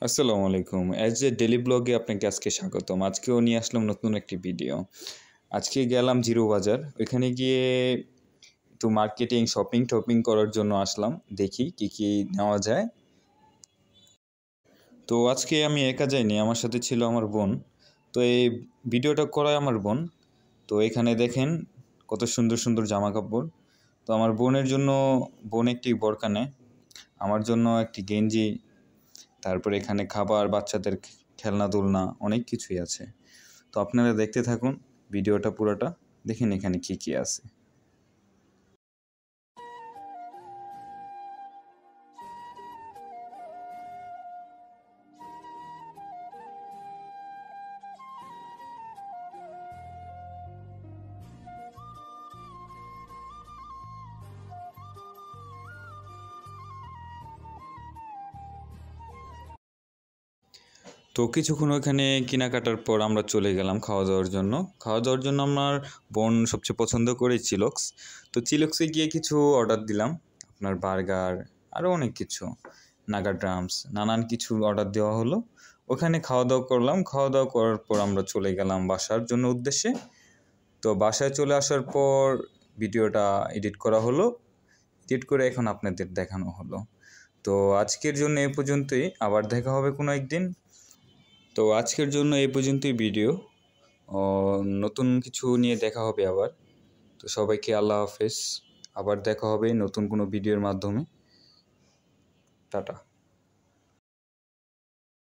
আসসালামু আলাইকুম। As a daily ব্লগে আপনাকে আজকে স্বাগতম। আজকেও নিয়ে আসলাম নতুন একটি ভিডিও। আজকে গেলাম জিরো বাজার। ওইখানে গিয়ে একটু মার্কেটিং, শপিং-টপিং করার জন্য আসলাম। দেখি কি নেওয়া যায়। তো আজকে আমি একা যাইনি, আমার সাথে ছিল আমার বোন। তো এই ভিডিওটা করায় আমার বোন। তো এখানে দেখেন কত সুন্দর, সুন্দর জামাকাপড়। তো আমার বোনের জন্য বোন একটি বোরকা নেয়। আমার জন্য একটি গেঞ্জি, তারপরে এখানে খাবার, বাচ্চাদের খেলনা-দুলনা অনেক কিছুই আছে। তো আপনারা দেখতে থাকুন ভিডিওটা পুরোটা। দেখেন এখানে কি আছে। তো কিছুক্ষণ ওইখানে কেনাকাটার পর আমরা চলে গেলাম খাওয়া-দাওয়ার জন্য। খাওয়া-দাওয়ার জন্য আমার বোন সবচেয়ে পছন্দ করে চিলক্স। তো চিলক্সে গিয়ে কিছু অর্ডার দিলাম। আপনার বার্গার, আরও অনেক কিছু, নাগা ড্রামস, নানান কিছু অর্ডার দেওয়া হলো। ওখানে খাওয়া-দাওয়া করলাম। খাওয়া-দাওয়া করার পর আমরা চলে গেলাম বাসার জন্য উদ্দেশ্যে। তো বাসায় চলে আসার পর ভিডিওটা এডিট করা হলো। এডিট করে এখন আপনাদের দেখানো হলো। তো আজকের জন্য এই পর্যন্তই। আবার দেখা হবে কোনো একদিন। তো আজকের জন্য এই পর্যন্তই ভিডিও। নতুন কিছু নিয়ে দেখা হবে আবার। তো সবাইকে আল্লাহ হাফেজ। আবার দেখা হবে নতুন কোনো ভিডিওর মাধ্যমে। টাটা।